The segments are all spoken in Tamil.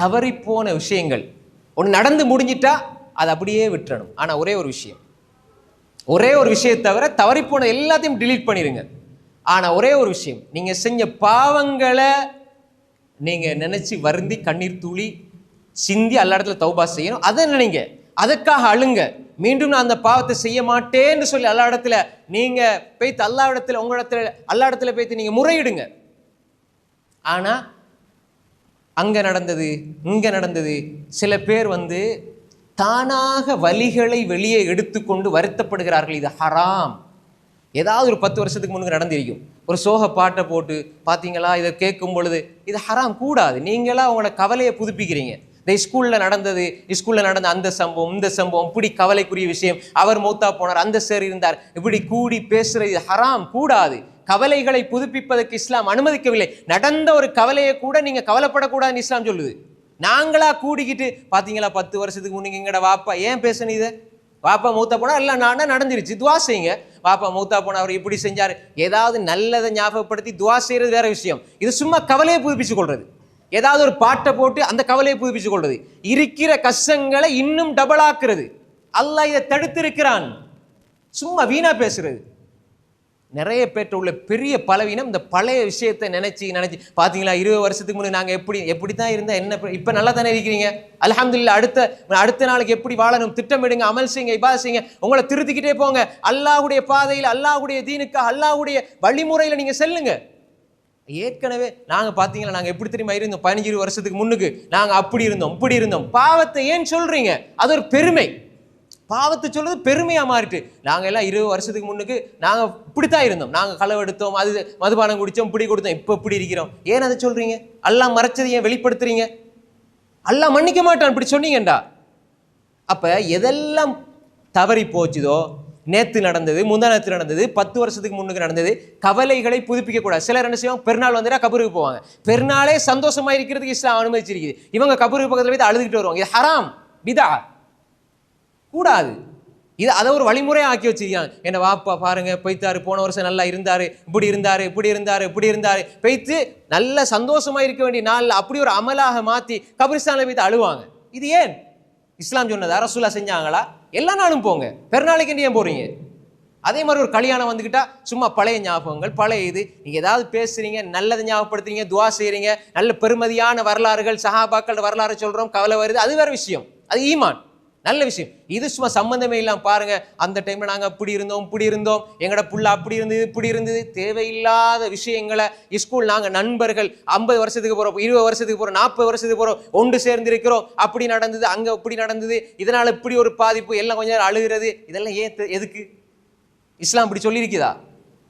தவறிப்போன விஷயங்கள் ஒன்று நடந்து முடிஞ்சிட்டா அதை அப்படியே விட்டுறணும். ஆனால் ஒரே ஒரு விஷயத்தை தவிர தவறிப்போன எல்லாத்தையும் டிலீட் பண்ணிடுங்க. ஆனால் ஒரே ஒரு விஷயம், நீங்கள் செஞ்ச பாவங்களை நீங்கள் நினச்சி வருந்தி கண்ணீர் தூளி சிந்தி எல்லா இடத்துல தௌபா செய்யணும். அதை நினைங்க, அதுக்காக அழுங்க. மீண்டும் நான் அந்த பாவத்தை செய்ய மாட்டேன்னு சொல்லி எல்லா இடத்துல நீங்கள் போய்த்து எல்லா இடத்துல எல்லா இடத்துல போய்த்து நீங்கள் முறையிடுங்க. ஆனால் அங்கே நடந்தது இங்கே நடந்தது. சில பேர் தானாக வலிகளை வெளியே எடுத்துக்கொண்டு வருத்தப்படுகிறார்கள். இது ஹராம். ஏதாவது ஒரு 10 வருஷத்துக்கு முன்னுக்கு நடந்திருக்கும். ஒரு சோக பாட்டை போட்டு பார்த்தீங்களா, இதை கேட்கும் பொழுது இது ஹராம், கூடாது. நீங்களா உங்களோட கவலையை புதுப்பிக்கிறீங்க. இந்த ஸ்கூலில் நடந்த அந்த சம்பவம் இந்த சம்பவம், இப்படி கவலைக்குரிய விஷயம், அவர் மௌத்தா போனார், அந்த சார் இருந்தார், இப்படி கூடி பேசுறது இது ஹராம், கூடாது. கவலைகளை புதுப்பிப்பதற்கு இஸ்லாம் அனுமதிக்கவில்லை. நடந்த ஒரு கவலையை கூட நீங்க கவலைப்படக்கூடாதுன்னு இஸ்லாம் சொல்லுது. நாங்களா கூடிக்கிட்டு பார்த்தீங்களா 10 வருஷத்துக்கு முன்னுக்கு எங்கட வாப்பா ஏன் பேசணும், இதை வாப்பா மௌத்தா போனா எல்லாம் நானா நடந்துருச்சு, துவா செய்யுங்க. வாப்பா மௌத்தா போனா அவர் இப்படி செஞ்சாரு, ஏதாவது நல்லதை ஞாபகப்படுத்தி துவா செய்யறது வேற விஷயம். இது சும்மா கவலையை புதுப்பிச்சு கொள்றது. ஏதாவது ஒரு பாட்டை போட்டு அந்த கவலையை புதுப்பிச்சு கொள்றது, இருக்கிற கஷ்டங்களை இன்னும் டபுள் ஆக்குறது. அல்லாஹ் இதை தடுத்திருக்கிறான். சும்மா வீணா பேசுறது. நிறைய பேர்ட்ட உள்ள பெரிய பலவீனம் இந்த பழைய விஷயத்தை நினைச்சு பார்த்தீங்களா, 20 வருஷத்துக்கு முன்னாடி நாங்கள் எப்படி தான் இருந்தால் என்ன, இப்போ நல்லா தானே இருக்கிறீங்க, அல்ஹம்துலில்லாஹ். அடுத்த நாளைக்கு எப்படி வாழணும் திட்டமிடுங்க, அமல் செய்யுங்க, இபாதத் செய்யுங்க, உங்களை திருத்திக்கிட்டே போங்க. அல்லாஹ்வுடைய பாதையில், அல்லாஹ்வுடைய தீனுக்காக, அல்லாஹ்வுடைய வழிமுறையில் நீங்கள் செல்லுங்க. ஏற்கனவே நாங்கள் பார்த்தீங்களா நாங்கள் எப்படி தெரியுமா இருந்தோம், 15-20 வருஷத்துக்கு முன்னுக்கு நாங்கள் அப்படி இருந்தோம் இப்படி இருந்தோம். பாவத்தை ஏன் சொல்றீங்க? அது ஒரு பெருமை. பாவத்தை சொல்றது பெருமையா மாறிட்டு, நாங்கள் எல்லாம் 20 வருஷத்துக்கு முன்னுக்கு நாங்கள் இப்படித்தான் இருந்தோம், நாங்கள் களவெடுத்தோம், அது மதுபானம் குடித்தோம், இப்படி கொடுத்தோம், இப்போ இப்படி இருக்கிறோம். ஏன் அதை சொல்றீங்க? அல்லாஹ் மறைச்சது ஏன் வெளிப்படுத்துறீங்க? அல்லாஹ் மன்னிக்க மாட்டான் இப்படி சொன்னீங்கண்டா. அப்ப எதெல்லாம் தவறி போச்சுதோ, நேத்து நடந்தது, முந்தானத்து நடந்தது, 10 வருஷத்துக்கு முன்னுக்கு நடந்தது, கவலைகளை புதுப்பிக்க கூடாது. சிலர் என்ன செய்வாங்க, பெருநாள் வந்துட்டா கபருக்கு போவாங்க. பெருநாளே சந்தோஷமா இருக்கிறதுக்கு இஸ்லாம் அனுமதிச்சிருக்குது. இவங்க கபருக்கு பக்கத்துல போய் அழுதுகிட்டு வருவாங்க. இது ஹராம், பிதா, கூடாது. இது அதை ஒரு வழிமுறையை ஆக்கி வச்சிருக்காங்க. என்ன வாப்பா பாருங்க போய்த்தாரு, போன வருஷம் நல்லா இருந்தாரு, இப்படி இருந்தாரு போய்த்து நல்ல சந்தோஷமா இருக்க வேண்டிய நாள் அப்படி ஒரு அமலாக மாத்தி கபிரிஸ்தான்ல போய்த்து அழுவாங்க. இது ஏன் இஸ்லாம் சொன்னதா? ரசூலா செஞ்சாங்களா? எல்லா நாளும் போங்க, பெருநாளைக்கு ஏன் போறீங்க? அதே மாதிரி ஒரு கல்யாணம் வந்துக்கிட்டா சும்மா பழைய ஞாபகங்கள், பழைய இது, நீங்க ஏதாவது பேசுறீங்க, நல்லதை ஞாபகப்படுத்துறீங்க, துவா செய்றீங்க, நல்ல பெருமதியான வரலாறுகள், சஹாபாக்கள் வரலாறு சொல்றோம், கவலை வருது, அது வேற விஷயம், அது ஈமான், நல்ல விஷயம். இது சும்மா சம்பந்தமே இல்லாம பாருங்க, அந்த டைம்ல நாங்க இப்படி இருந்தோம், எங்கட புள்ள அப்படி இருந்தது இப்படி இருந்தது, தேவையில்லாத விஷயங்களை. ஸ்கூல் நாங்க நண்பர்கள் 50 வருஷத்துக்கு போறோம், 20 வருஷத்துக்கு போறோம், 40 வருஷத்துக்கு போறோம், ஒன்று சேர்ந்து இருக்கிறோம், அப்படி நடந்தது, அங்க இப்படி நடந்தது, இதனால இப்படி ஒரு பாதிப்பு, எல்லாம் கொஞ்ச நேரம் அழுகிறது, இதெல்லாம் எதுக்கு? இஸ்லாம் இப்படி சொல்லியிருக்குதா?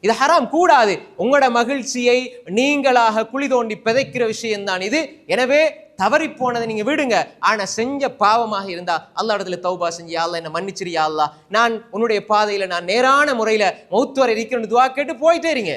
இது ஹராம், கூடாது. உங்களோட மகிழ்ச்சியை நீங்களாக குழி தோண்டி பிதைக்கிற விஷயம்தான் இது. எனவே தவறி போனதை நீங்க விடுங்க. ஆனா செஞ்ச பாவமாக இருந்தா அல்லாஹ் இடத்துல தௌபா செஞ்சு, யா அல்லாஹ் என்ன மன்னிச்சிரு, யா அல்லாஹ் நான் உன்னுடைய பாதையில நான் நேரான முறையில மௌத் வரை இருக்கிறேன்னு துஆ கேட்டு போயிட்டே இருங்க.